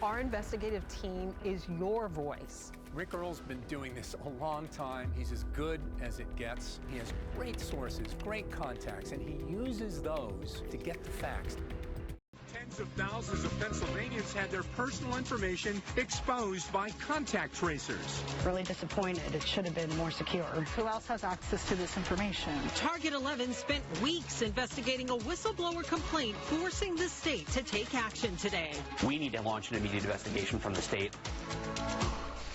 Our investigative team is your voice. Rick Earle's been doing this a long time. He's as good as it gets. He has great sources, great contacts, and he uses those to get the facts. Tens of thousands of Pennsylvanians had their personal information exposed by contact tracers. Really disappointed. It should have been more secure. Who else has access to this information? Target 11 spent weeks investigating a whistleblower complaint, forcing the state to take action today. We need to launch an immediate investigation from the state.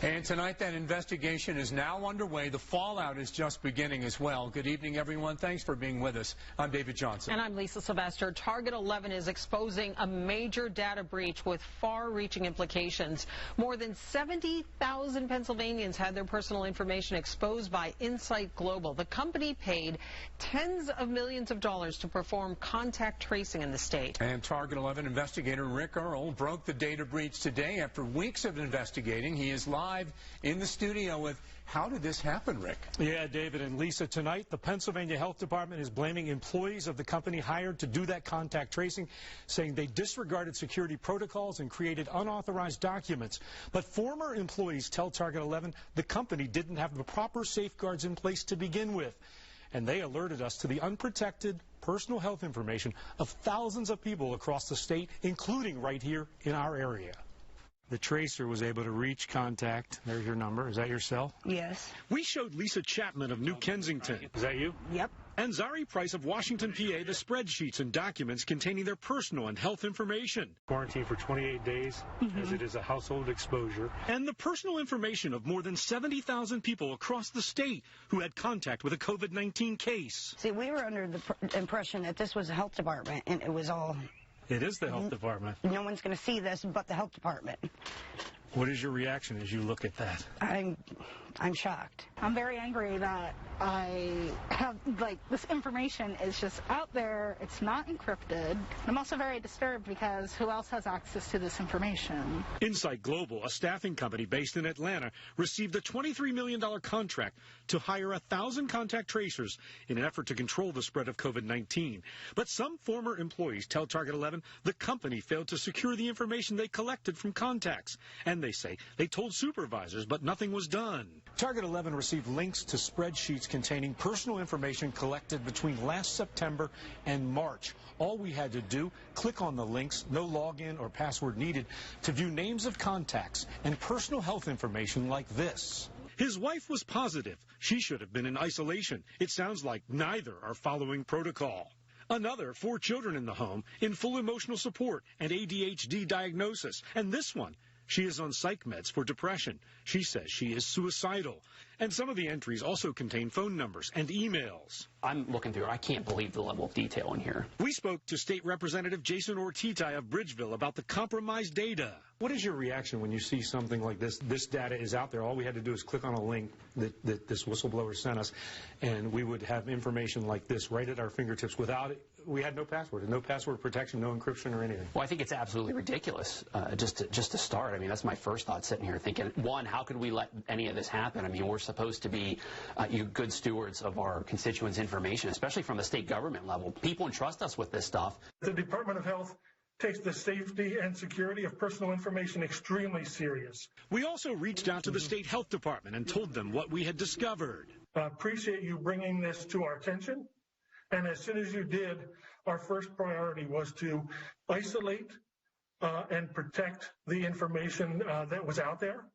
And tonight, that investigation is now underway. The fallout is just beginning as well. Good evening, everyone. Thanks for being with us. I'm David Johnson. And I'm Lisa Sylvester. Target 11 is exposing a major data breach with far-reaching implications. More than 70,000 Pennsylvanians had their personal information exposed by Insight Global. The company paid tens of millions of dollars to perform contact tracing in the state. And Target 11 investigator Rick Earle broke the data breach today after weeks of investigating. He is live in the studio with how did this happen, Rick? Yeah, David and Lisa, tonight the Pennsylvania Health Department is blaming employees of the company hired to do that contact tracing, saying they disregarded security protocols and created unauthorized documents. But former employees tell Target 11 the company didn't have the proper safeguards in place to begin with. And they alerted us to the unprotected personal health information of thousands of people across the state, including right here in our area. The tracer was able to reach contact. There's your number. Is that your cell? Yes. We showed Lisa Chapman of New Kensington. Is that you? Yep. And Zari Price of Washington, PA, the spreadsheets and documents containing their personal and health information. Quarantine for 28 days, as it is a household exposure. And the personal information of more than 70,000 people across the state who had contact with a COVID-19 case. See, we were under the impression that this was the health department, and it was all... It is the health department. No one's going to see this but the health department. What is your reaction as you look at that? I'm shocked. I'm very angry that I have, this information is just out there. It's not encrypted. I'm also very disturbed because who else has access to this information? Insight Global, a staffing company based in Atlanta, received a $23 million contract to hire 1,000 contact tracers in an effort to control the spread of COVID-19. But some former employees tell Target 11 the company failed to secure the information they collected from contacts. And they say they told supervisors, but nothing was done. Target 11 received links to spreadsheets containing personal information collected between last September and March. All we had to do, click on the links, no login or password needed, to view names of contacts and personal health information like this. His wife was positive. She should have been in isolation. It sounds like neither are following protocol. Another, 4 children in the home, in full emotional support and ADHD diagnosis. And this one, she is on psych meds for depression. She says she is suicidal. And some of the entries also contain phone numbers and emails. I'm looking through it. I can't believe the level of detail in here. We spoke to State Representative Jason Ortizai of Bridgeville about the compromised data. What is your reaction when you see something like this? This data is out there. All we had to do is click on a link that this whistleblower sent us, and we would have information like this right at our fingertips without it. We had no password, no password protection, no encryption or anything. Well, I think it's absolutely ridiculous, just to start. I mean, that's my first thought sitting here thinking, one, how could we let any of this happen? I mean, we're supposed to be good stewards of our constituents' information, especially from the state government level. People entrust us with this stuff. The Department of Health takes the safety and security of personal information extremely serious. We also reached out to the state health department and told them what we had discovered. Appreciate you bringing this to our attention. And as soon as you did, our first priority was to isolate and protect the information that was out there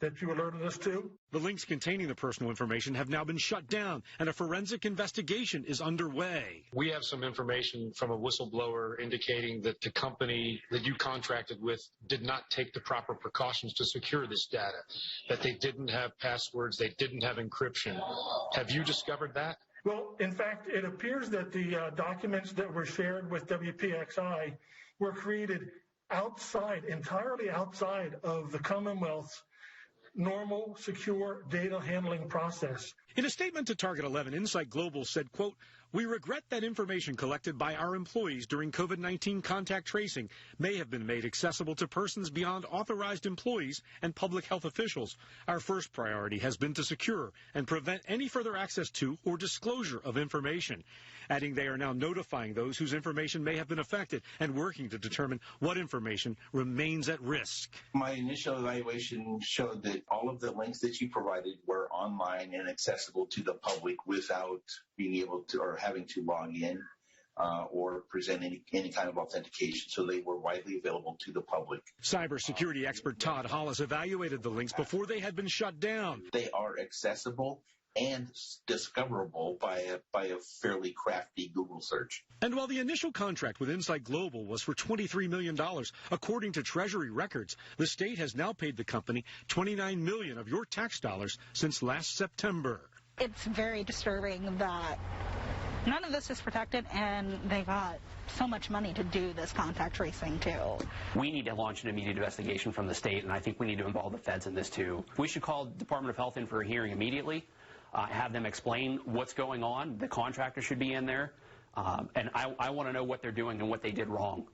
that you alerted us to. The links containing the personal information have now been shut down, and a forensic investigation is underway. We have some information from a whistleblower indicating that the company that you contracted with did not take the proper precautions to secure this data, that they didn't have passwords, they didn't have encryption. Have you discovered that? Well, in fact, it appears that the documents that were shared with WPXI were created entirely outside of the Commonwealth's normal, secure data handling process. In a statement to Target 11, Insight Global said, quote, We regret that information collected by our employees during COVID-19 contact tracing may have been made accessible to persons beyond authorized employees and public health officials. Our first priority has been to secure and prevent any further access to or disclosure of information. Adding they are now notifying those whose information may have been affected and working to determine what information remains at risk. My initial evaluation showed that all of the links that you provided were online and accessible to the public without being able to or having to log in or present any kind of authentication. So they were widely available to the public. Cybersecurity expert Todd Hollis evaluated the links before they had been shut down. They are accessible and discoverable by a fairly crafty Google search. And while the initial contract with Insight Global was for $23 million, according to Treasury records, the state has now paid the company $29 million of your tax dollars since last September. It's very disturbing that none of this is protected, and they got so much money to do this contact tracing, too. We need to launch an immediate investigation from the state, and I think we need to involve the feds in this, too. We should call the Department of Health in for a hearing immediately, have them explain what's going on. The contractor should be in there, and I want to know what they're doing and what they did wrong.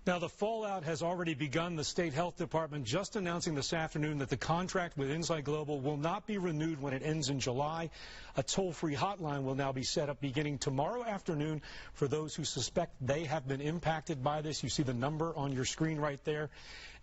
Now, the fallout has already begun. The State Health Department just announcing this afternoon that the contract with Insight Global will not be renewed when it ends in July. A toll-free hotline will now be set up beginning tomorrow afternoon for those who suspect they have been impacted by this. You see the number on your screen right there.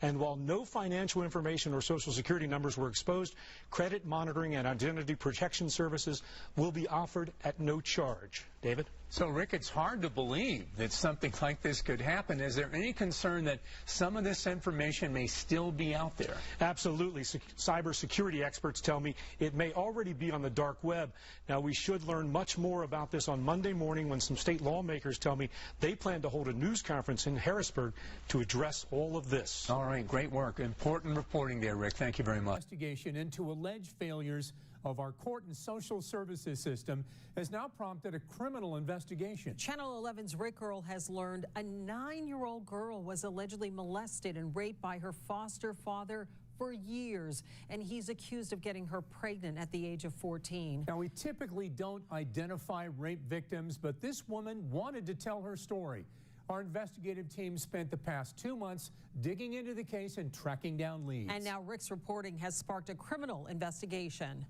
And while no financial information or Social Security numbers were exposed, credit monitoring and identity protection services will be offered at no charge. David? So, Rick, it's hard to believe that something like this could happen. Is there any concern that some of this information may still be out there? Absolutely. Cybersecurity experts tell me it may already be on the dark web. Now, we should learn much more about this on Monday morning when some state lawmakers tell me they plan to hold a news conference in Harrisburg to address all of this. All right, great work. Important reporting there, Rick. Thank you very much. Investigation into alleged failures of our court and social services system has now prompted a criminal investigation. Channel 11's Rick Earle has learned a 9-year-old girl was allegedly molested and raped by her foster father for years, and he's accused of getting her pregnant at the age of 14. Now, we typically don't identify rape victims, but this woman wanted to tell her story. Our investigative team spent the past 2 months digging into the case and tracking down leads. And now Rick's reporting has sparked a criminal investigation.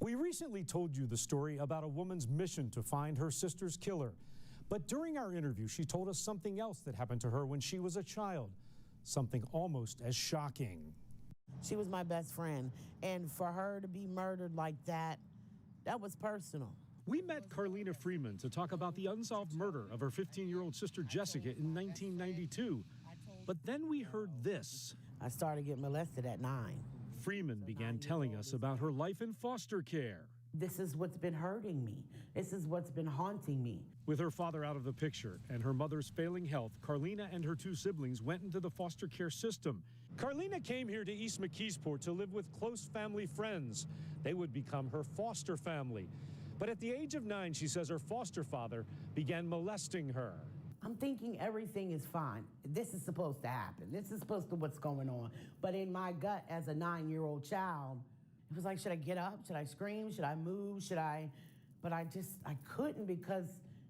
We recently told you the story about a woman's mission to find her sister's killer. But during our interview, she told us something else that happened to her when she was a child, something almost as shocking. She was my best friend, and for her to be murdered like that was personal. We met Carlina Freeman to talk about the unsolved murder of her 15-year-old sister Jessica in 1992. But then we heard this. I started getting molested at 9. Freeman began telling us about her life in foster care. This is what's been hurting me. This is what's been haunting me. With her father out of the picture and her mother's failing health, Carlina and her 2 siblings went into the foster care system. Carlina came here to East McKeesport to live with close family friends. They would become her foster family. But at the age of 9, she says her foster father began molesting her. I'm thinking everything is fine. This is supposed to happen. This is supposed to what's going on. But in my gut as a 9-year-old child, it was like, should I get up? Should I scream? Should I move? But I couldn't, because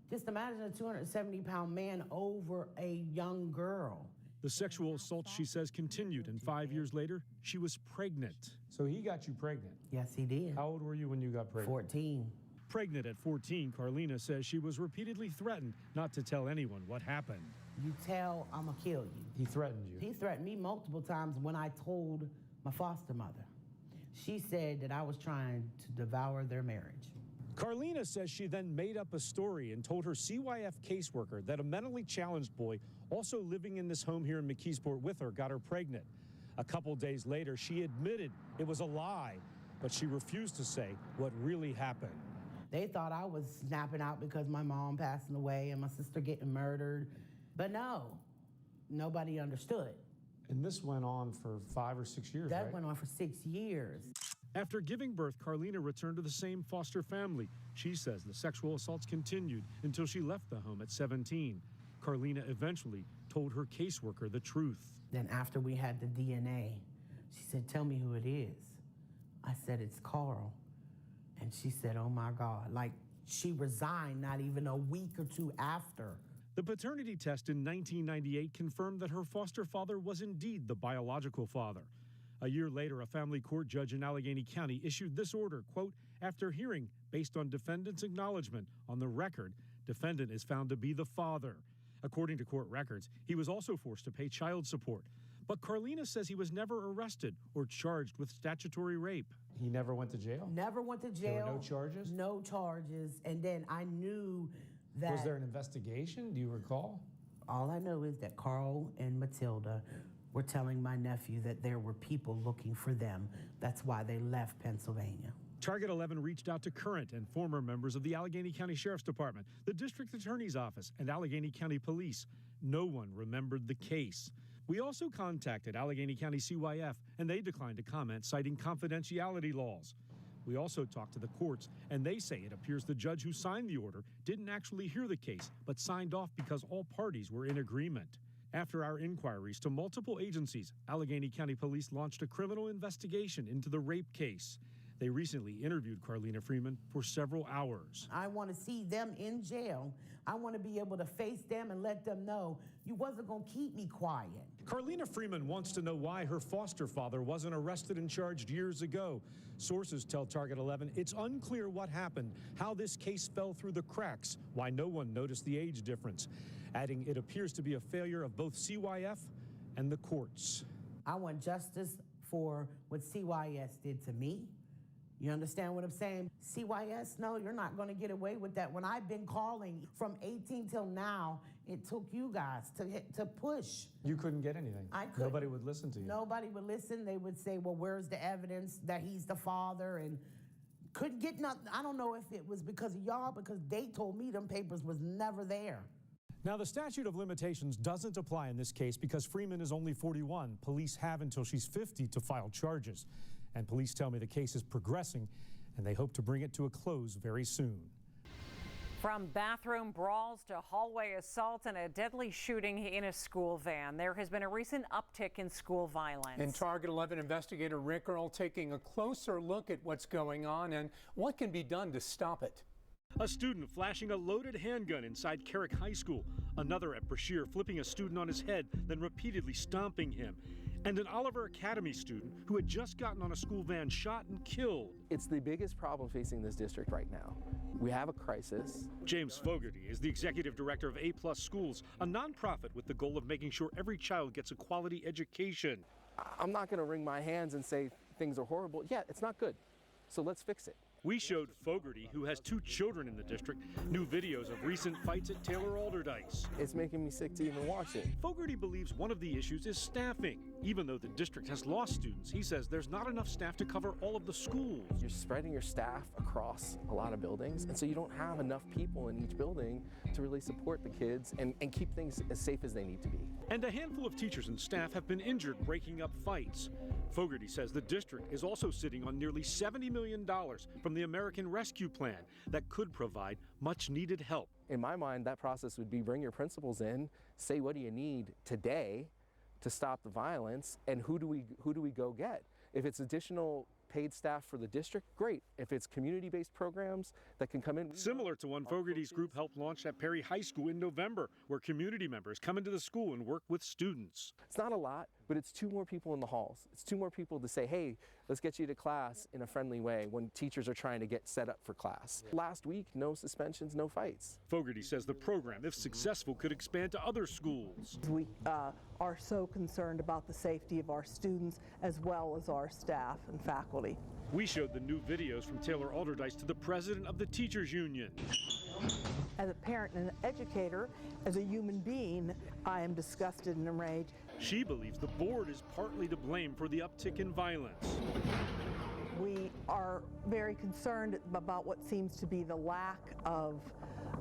just imagine a 270-pound man over a young girl. The sexual assault, she says, continued, and 5 years later, she was pregnant. So he got you pregnant? Yes, he did. How old were you when you got pregnant? 14. Pregnant at 14, Carlina says she was repeatedly threatened not to tell anyone what happened. You tell, I'm going to kill you. He threatened you? He threatened me multiple times when I told my foster mother. She said that I was trying to devour their marriage. Carlina says she then made up a story and told her CYF caseworker that a mentally challenged boy also living in this home here in McKeesport with her got her pregnant. A couple days later, she admitted it was a lie, but she refused to say what really happened. They thought I was snapping out because my mom passing away and my sister getting murdered. But no, nobody understood. And this went on for 5 or 6 years, That right? went on for 6 years. After giving birth, Carlina returned to the same foster family. She says the sexual assaults continued until she left the home at 17. Carlina eventually told her caseworker the truth. Then after we had the DNA, she said, tell me who it is. I said, it's Carl. And she said, oh my God, like she resigned not even a week or two after. The paternity test in 1998 confirmed that her foster father was indeed the biological father. A year later, a family court judge in Allegheny County issued this order, quote, after hearing, based on defendant's acknowledgement on the record, defendant is found to be the father. According to court records, he was also forced to pay child support. But Carlina says he was never arrested or charged with statutory rape. He never went to jail? Never went to jail. There were no charges? No charges. And then I knew that... Was there an investigation? Do you recall? All I know is that Carl and Matilda were telling my nephew that there were people looking for them. That's why they left Pennsylvania. Target 11 reached out to current and former members of the Allegheny County Sheriff's Department, the District Attorney's Office, and Allegheny County Police. No one remembered the case. We also contacted Allegheny County CYF, and they declined to comment, citing confidentiality laws. We also talked to the courts, and they say it appears the judge who signed the order didn't actually hear the case, but signed off because all parties were in agreement. After our inquiries to multiple agencies, Allegheny County Police launched a criminal investigation into the rape case. They recently interviewed Carlina Freeman for several hours. I want to see them in jail. I want to be able to face them and let them know you wasn't going to keep me quiet. Carlina Freeman wants to know why her foster father wasn't arrested and charged years ago. Sources tell Target 11 it's unclear what happened, how this case fell through the cracks, why no one noticed the age difference, adding it appears to be a failure of both CYF and the courts. I want justice for what CYS did to me. You understand what I'm saying? CYS, no, you're not going to get away with that. When I've been calling from 18 till now, it took you guys to push. You couldn't get anything? I couldn't. Nobody would listen to you? Nobody would listen. They would say, well, where's the evidence that he's the father? And couldn't get nothing. I don't know if it was because of y'all, because they told me them papers was never there. Now, the statute of limitations doesn't apply in this case because Freeman is only 41. Police have until she's 50 to file charges. And police tell me the case is progressing, and they hope to bring it to a close very soon. From bathroom brawls to hallway assaults and a deadly shooting in a school van, there has been a recent uptick in school violence. And Target 11 investigator Rick Earle taking a closer look at what's going on and what can be done to stop it. A student flashing a loaded handgun inside Carrick High School. Another at Brashear flipping a student on his head, then repeatedly stomping him. And an Oliver Academy student who had just gotten on a school van shot and killed. It's the biggest problem facing this district right now. We have a crisis. James Fogarty is the executive director of A+ Schools, a nonprofit with the goal of making sure every child gets a quality education. I'm not going to wring my hands and say things are horrible. Yeah, it's not good. So let's fix it. We showed Fogarty, who has 2 children in the district, new videos of recent fights at Taylor Alderdice. It's making me sick to even watch it. Fogarty believes one of the issues is staffing. Even though the district has lost students, he says there's not enough staff to cover all of the schools. You're spreading your staff across a lot of buildings, and so you don't have enough people in each building to really support the kids and keep things as safe as they need to be. And a handful of teachers and staff have been injured breaking up fights. Fogarty says the district is also sitting on nearly $70 million from the American Rescue Plan that could provide much needed help. In my mind, that process would be bring your principals in, say what do you need today to stop the violence, and who do we go get? If it's additional paid staff for the district, great. If it's community-based programs that can come in. Similar to one Fogarty's group helped launch at Perry High School in November, where community members come into the school and work with students. It's not a lot, but it's 2 more people in the halls. It's 2 more people to say, hey, let's get you to class in a friendly way when teachers are trying to get set up for class. Last week, no suspensions, no fights. Fogarty says the program, if successful, could expand to other schools. We are so concerned about the safety of our students as well as our staff and faculty. We showed the new videos from Taylor Alderdice to the president of the Teachers Union. As a parent and an educator, as a human being, I am disgusted and enraged. She believes the board is partly to blame for the uptick in violence. We are very concerned about what seems to be the lack of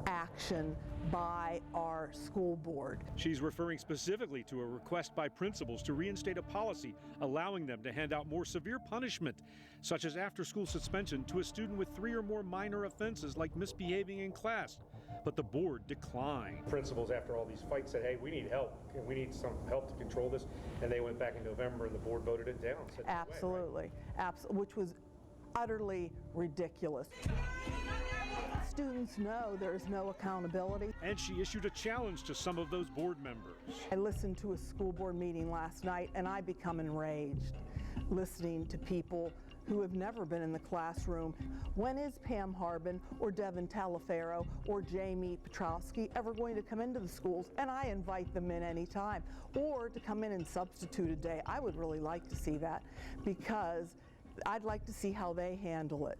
action by our school board. She's referring specifically to a request by principals to reinstate a policy allowing them to hand out more severe punishment, such as after-school suspension to a student with 3 or more minor offenses like misbehaving in class. But the board declined. Principals, after all these fights, said, hey, we need help, and we need some help to control this. And they went back in November, and the board voted it down. Absolutely. Which was utterly ridiculous. Students know there is no accountability. And she issued a challenge to some of those board members. I listened to a school board meeting last night and I become enraged listening to people who have never been in the classroom. When is Pam Harbin or Devin Talaferro or Jamie Petrowski ever going to come into the schools? And I invite them in anytime, or to come in and substitute a day. I would really like to see that, because I'd like to see how they handle it.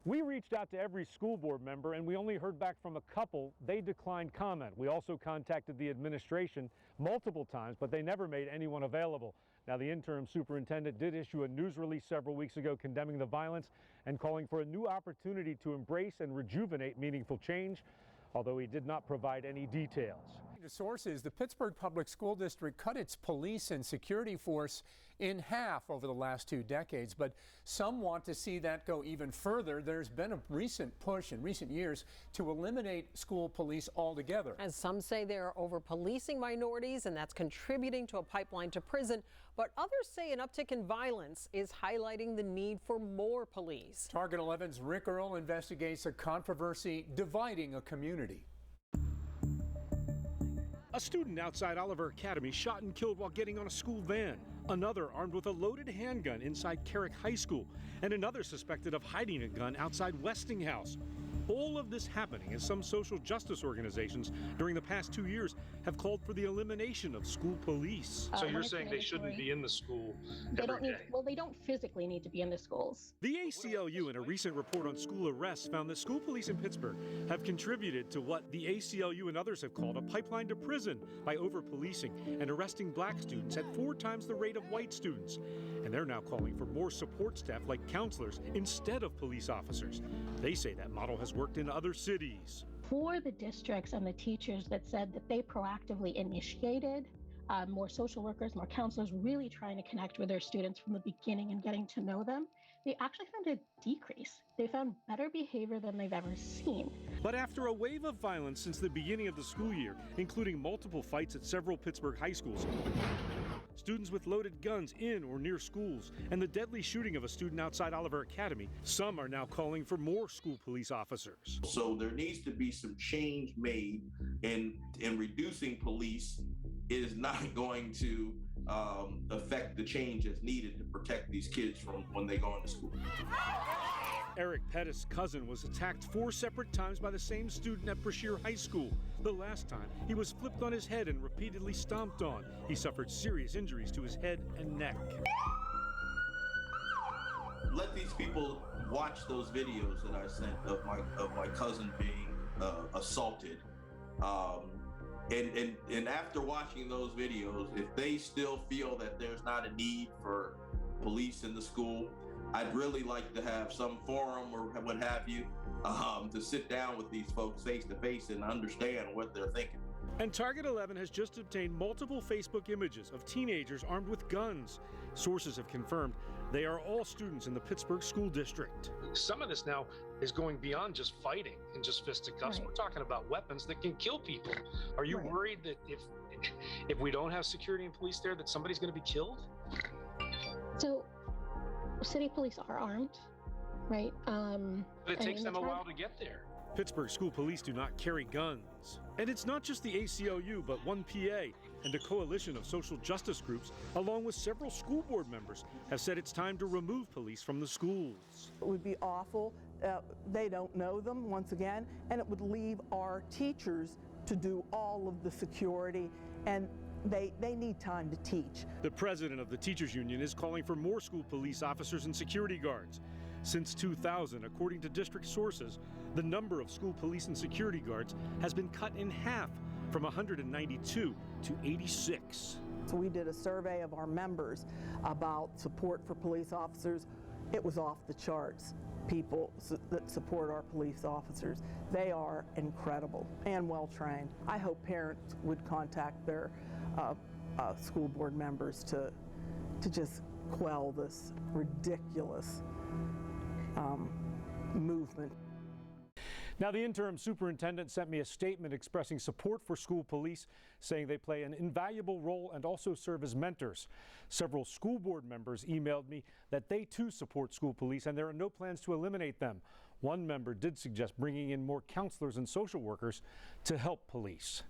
We reached out to every school board member and we only heard back from a couple. They declined comment. We also contacted the administration multiple times, but they never made anyone available. Now, the interim superintendent did issue a news release several weeks ago condemning the violence and calling for a new opportunity to embrace and rejuvenate meaningful change, although he did not provide any details. To sources, the Pittsburgh Public School District cut its police and security force in half over the last 2 decades, but some want to see that go even further. There's been a recent push in recent years to eliminate school police altogether. As some say they're over-policing minorities, and that's contributing to a pipeline to prison, but others say an uptick in violence is highlighting the need for more police. Target 11's Rick Earle investigates a controversy dividing a community. A student outside Oliver Academy shot and killed while getting on a school van. Another armed with a loaded handgun inside Carrick High School. And another suspected of hiding a gun outside Westinghouse. All of this happening as some social justice organizations during the past 2 years have called for the elimination of school police. So you're saying they shouldn't be in the school every day? Well, they don't physically need to be in the schools. The ACLU, in a recent report on school arrests, found that school police in Pittsburgh have contributed to what the ACLU and others have called a pipeline to prison by over-policing and arresting black students at 4 times the rate of white students. And they're now calling for more support staff like counselors instead of police officers. They say that model has worked in other cities. For the districts and the teachers that said that they proactively initiated more social workers, more counselors, really trying to connect with their students from the beginning and getting to know them, they actually found a decrease. They found better behavior than they've ever seen. But after a wave of violence since the beginning of the school year, including multiple fights at several Pittsburgh high schools, students with loaded guns in or near schools, and the deadly shooting of a student outside Oliver Academy, some are now calling for more school police officers. So there needs to be some change made, in reducing police is not going to affect the change that's needed to protect these kids from when they go into school. Eric Pettis' cousin was attacked 4 separate times by the same student at Brashear High School. The last time, he was flipped on his head and repeatedly stomped on. He suffered serious injuries to his head and neck. Let these people watch those videos that I sent of my cousin being assaulted. And after watching those videos, if they still feel that there's not a need for police in the school, I'd really like to have some forum or what have you to sit down with these folks face to face and understand what they're thinking. And Target 11 has just obtained multiple Facebook images of teenagers armed with guns. Sources have confirmed they are all students in the Pittsburgh School District. Some of this now is going beyond just fighting and just fisticuffs. Right. We're talking about weapons that can kill people. Are you worried that if we don't have security and police there, that somebody's going to be killed? So city police are armed, right? But it takes them a while to get there. Pittsburgh school police do not carry guns. And it's not just the ACLU, but 1PA and a coalition of social justice groups, along with several school board members, have said it's time to remove police from the schools. It would be awful. They don't know them, once again, and it would leave our teachers to do all of the security, and they need time to teach. The president of the teachers union is calling for more school police officers and security guards. Since 2000, according to district sources, the number of school police and security guards has been cut in half, from 192 to 86. So we did a survey of our members about support for police officers. It was off the charts. People that support our police officers, they are incredible and well trained. I hope parents would contact their school board members to just quell this ridiculous movement. Now, the interim superintendent sent me a statement expressing support for school police, saying they play an invaluable role and also serve as mentors. Several school board members emailed me that they too support school police and there are no plans to eliminate them. One member did suggest bringing in more counselors and social workers to help police.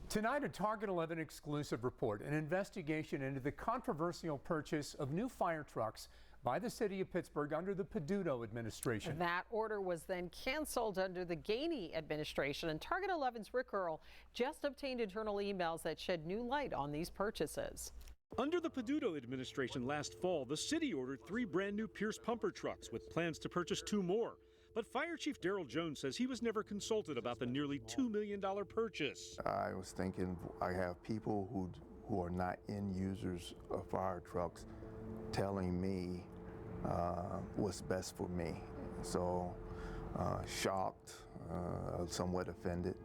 Tonight, a Target 11 exclusive report, an investigation into the controversial purchase of new fire trucks by the city of Pittsburgh under the Peduto administration. That order was then canceled under the Gainey administration, and Target 11's Rick Earle just obtained internal emails that shed new light on these purchases. Under the Peduto administration last fall, the city ordered 3 brand new Pierce pumper trucks with plans to purchase 2 more. But Fire Chief Darrell Jones says he was never consulted about the nearly $2 million purchase. I was thinking I have people who are not end users of fire trucks telling me what's best for me. So shocked, somewhat offended,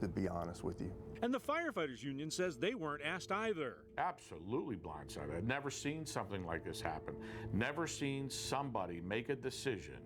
to be honest with you. And the firefighters union says they weren't asked either. Absolutely blindsided. I've never seen something like this happen. Never seen somebody make a decision,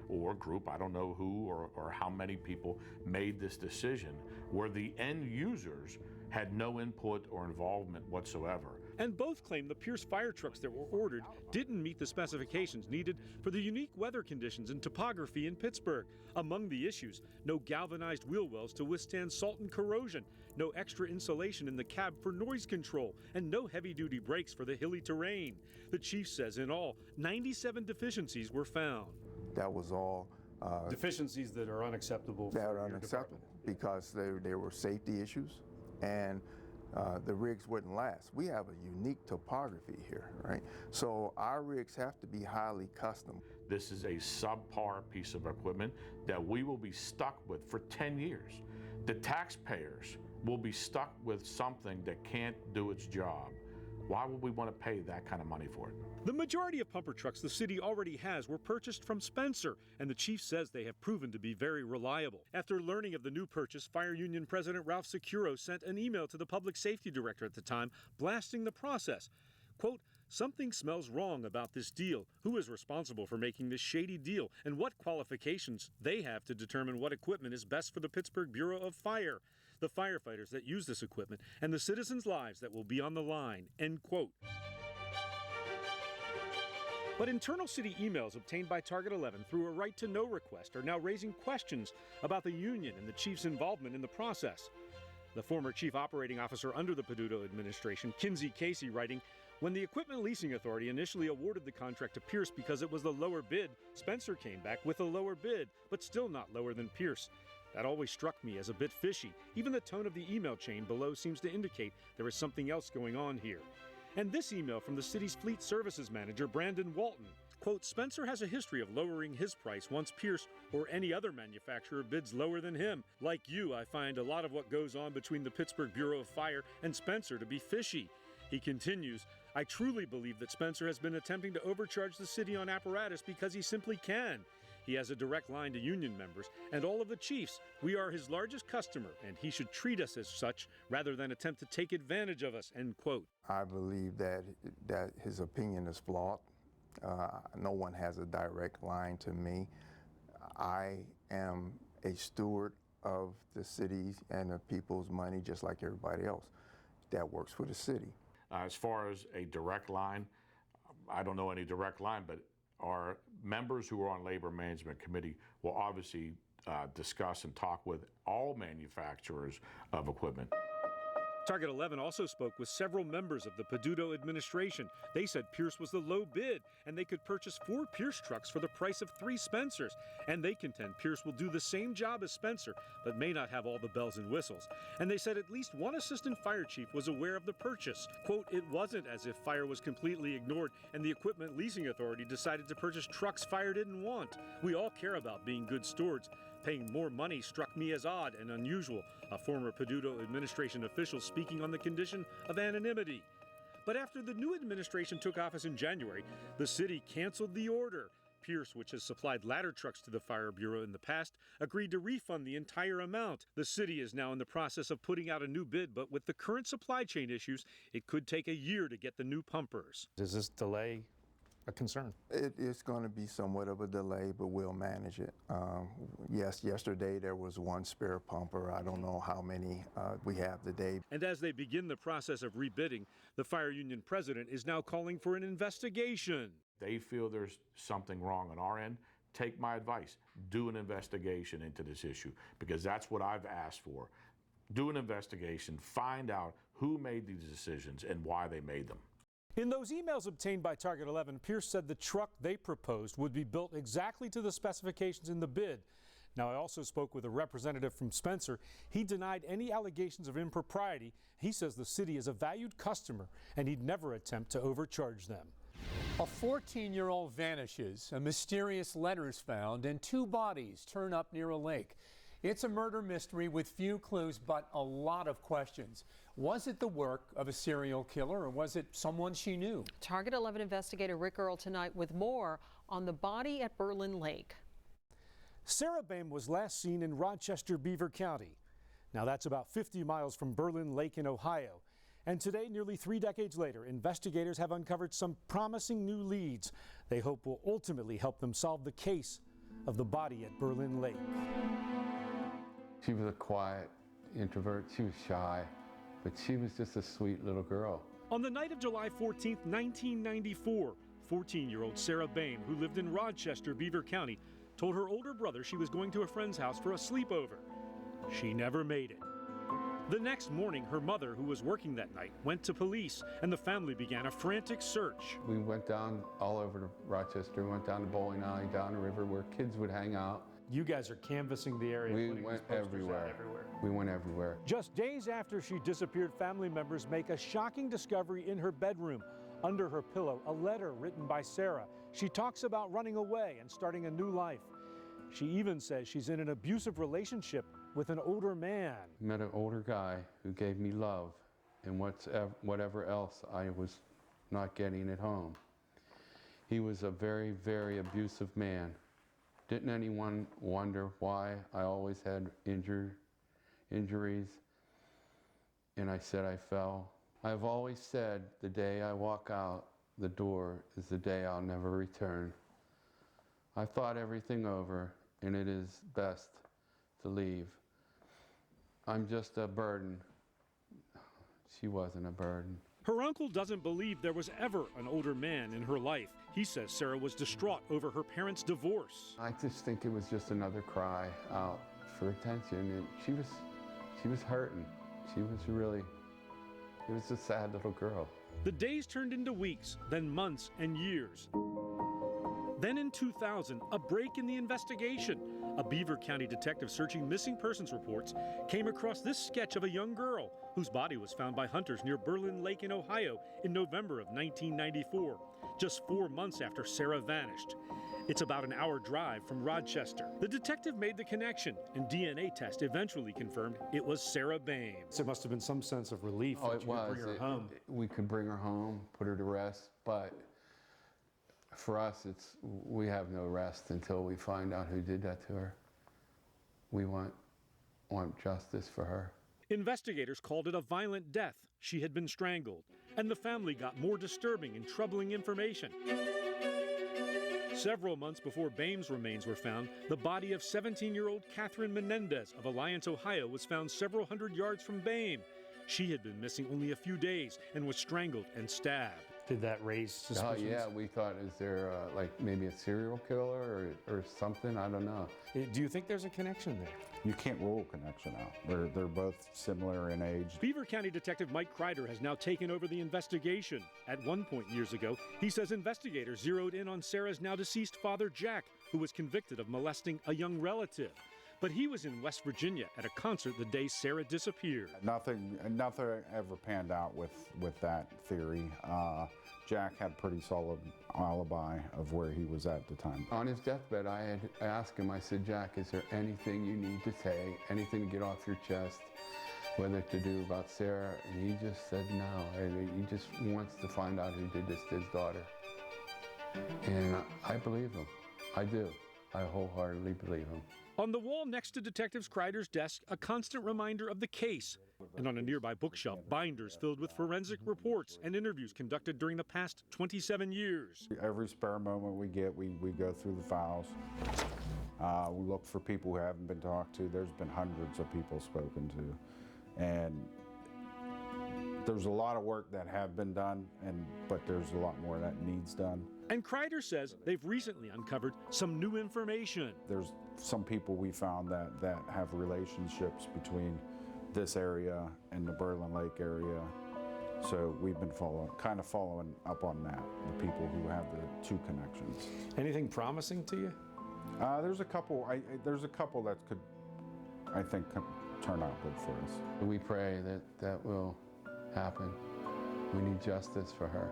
or group, I don't know who or how many people made this decision, where the end users had no input or involvement whatsoever. And both claim the Pierce fire trucks that were ordered didn't meet the specifications needed for the unique weather conditions and topography in Pittsburgh. Among the issues, no galvanized wheel wells to withstand salt and corrosion, no extra insulation in the cab for noise control, and no heavy-duty brakes for the hilly terrain. The chief says in all, 97 deficiencies were found. That was all. Deficiencies that are unacceptable. That are unacceptable because there were safety issues and the rigs wouldn't last. We have a unique topography here, right? So our rigs have to be highly custom. This is a subpar piece of equipment that we will be stuck with for 10 years. The taxpayers will be stuck with something that can't do its job. Why would we want to pay that kind of money for it? The majority of pumper trucks the city already has were purchased from Spencer, and the chief says they have proven to be very reliable. After learning of the new purchase, Fire Union President Ralph Sicuro sent an email to the public safety director at the time, blasting the process. Quote, "Something smells wrong about this deal. Who is responsible for making this shady deal, and what qualifications they have to determine what equipment is best for the Pittsburgh Bureau of Fire, the firefighters that use this equipment, and the citizens' lives that will be on the line." End quote. But internal city emails obtained by Target 11 through a right-to-know request are now raising questions about the union and the chief's involvement in the process. The former chief operating officer under the Peduto administration, Kinsey Casey, writing, "When the Equipment Leasing Authority initially awarded the contract to Pierce because it was the lower bid, Spencer came back with a lower bid, but still not lower than Pierce. That always struck me as a bit fishy. Even the tone of the email chain below seems to indicate there is something else going on here." And this email from the city's fleet services manager, Brandon Walton, quote, "Spencer has a history of lowering his price once Pierce or any other manufacturer bids lower than him. Like you, I find a lot of what goes on between the Pittsburgh Bureau of Fire and Spencer to be fishy." He continues, "I truly believe that Spencer has been attempting to overcharge the city on apparatus because he simply can. He has a direct line to union members and all of the chiefs. We are his largest customer, and he should treat us as such rather than attempt to take advantage of us." End quote. I believe that his opinion is flawed. No one has a direct line to me. I am a steward of the city's and the people's money just like everybody else that works for the city. As far as a direct line, I don't know any direct line, but our members who are on Labor Management Committee will obviously discuss and talk with all manufacturers of equipment. Target 11 also spoke with several members of the Peduto administration. They said Pierce was the low bid, and they could purchase 4 Pierce trucks for the price of 3 Spencers. And they contend Pierce will do the same job as Spencer, but may not have all the bells and whistles. And they said at least one assistant fire chief was aware of the purchase. Quote, "It wasn't as if fire was completely ignored and the Equipment Leasing Authority decided to purchase trucks fire didn't want. We all care about being good stewards. Paying more money struck me as odd and unusual," a former Peduto administration official speaking on the condition of anonymity. But after the new administration took office in January, the city canceled the order. Pierce, which has supplied ladder trucks to the Fire Bureau in the past, agreed to refund the entire amount. The city is now in the process of putting out a new bid, but with the current supply chain issues, it could take a year to get the new pumpers. Does this delay a concern. It's going to be somewhat of a delay, but we'll manage it. Yes, yesterday there was one spare pumper. I don't know how many we have today. And as they begin the process of rebidding, the fire union president is now calling for an investigation. They feel there's something wrong on our end. Take my advice. Do an investigation into this issue, because that's what I've asked for. Do an investigation, find out who made these decisions and why they made them. In those emails obtained by Target 11, Pierce said the truck they proposed would be built exactly to the specifications in the bid. Now, I also spoke with a representative from Spencer. He denied any allegations of impropriety. He says the city is a valued customer and he'd never attempt to overcharge them. A 14-year-old vanishes, a mysterious letter is found, and 2 bodies turn up near a lake. It's a murder mystery with few clues, but a lot of questions. Was it the work of a serial killer, or was it someone she knew? Target 11 investigator Rick Earle tonight with more on the body at Berlin Lake. Sarah Boehm was last seen in Rochester, Beaver County. Now that's about 50 miles from Berlin Lake in Ohio. And today, nearly 3 decades later, investigators have uncovered some promising new leads they hope will ultimately help them solve the case of the body at Berlin Lake. She was a quiet introvert. She was shy, but she was just a sweet little girl. On the night of July 14th, 1994, 14-year-old Sarah Boehm, who lived in Rochester, Beaver County, told her older brother she was going to a friend's house for a sleepover. She never made it. The next morning, her mother, who was working that night, went to police, and the family began a frantic search. We went down all over Rochester, went down to bowling alley, down the river where kids would hang out. You guys are canvassing the area. We went everywhere. We went everywhere. Just days after she disappeared, family members make a shocking discovery in her bedroom. Under her pillow, a letter written by Sarah. She talks about running away and starting a new life. She even says she's in an abusive relationship with an older man. Met an older guy who gave me love and whatever else I was not getting at home. He was a very, very abusive man. Didn't anyone wonder why I always had injuries? And I said I fell. I've always said the day I walk out the door is the day I'll never return. I thought everything over, and it is best to leave. I'm just a burden. She wasn't a burden. Her uncle doesn't believe there was ever an older man in her life. He says Sarah was distraught over her parents' divorce. I just think it was just another cry out for attention, and she was hurting. It was a sad little girl. The days turned into weeks, then months and years. Then in 2000, a break in the investigation. A Beaver County detective searching missing persons reports came across this sketch of a young girl whose body was found by hunters near Berlin Lake in Ohio in November of 1994, just 4 months after Sarah vanished. It's about an hour drive from Rochester. The detective made the connection, and DNA test eventually confirmed it was Sarah Boehm. There must have been some sense of relief that you could bring her home. We could bring her home, put her to rest, but for us, we have no rest until we find out who did that to her. We want justice for her. Investigators called it a violent death. She had been strangled, and the family got more disturbing and troubling information. Several months before Boehm's remains were found, the body of 17-year-old Catherine Menendez of Alliance, Ohio, was found several hundred yards from Boehm. She had been missing only a few days and was strangled and stabbed. Did that raise suspicions? Oh, yeah, we thought, is there like maybe a serial killer or something? I don't know. Do you think there's a connection there? You can't rule a connection out. They're both similar in age. Beaver County Detective Mike Kreider has now taken over the investigation. At one point years ago, he says investigators zeroed in on Sarah's now deceased father, Jack, who was convicted of molesting a young relative. But he was in West Virginia at a concert the day Sarah disappeared. Nothing ever panned out with that theory. Jack had a pretty solid alibi of where he was at the time. On his deathbed, I had asked him, I said, Jack, is there anything you need to say, anything to get off your chest, whether to do about Sarah? And he just said no. He just wants to find out who did this to his daughter. And I believe him. I do. I wholeheartedly believe him. On the wall next to Detective Kreider's desk, a constant reminder of the case. And on a nearby bookshelf, binders filled with forensic reports and interviews conducted during the past 27 years. Every spare moment we get, we go through the files. We look for people who haven't been talked to. There's been hundreds of people spoken to. And there's a lot of work that have been done, but there's a lot more that needs done. And Kreider says they've recently uncovered some new information. There's some people we found that have relationships between this area and the Berlin Lake area. So we've been following up on that, the people who have the two connections. Anything promising to you? There's a couple. There's a couple that could, I think, turn out good for us. We pray that will happen. We need justice for her.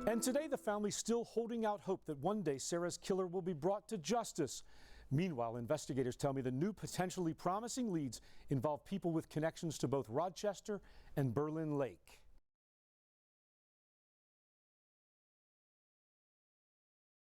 And today the family's still holding out hope that one day Sarah's killer will be brought to justice. Meanwhile, investigators tell me the new potentially promising leads involve people with connections to both Rochester and Berlin Lake.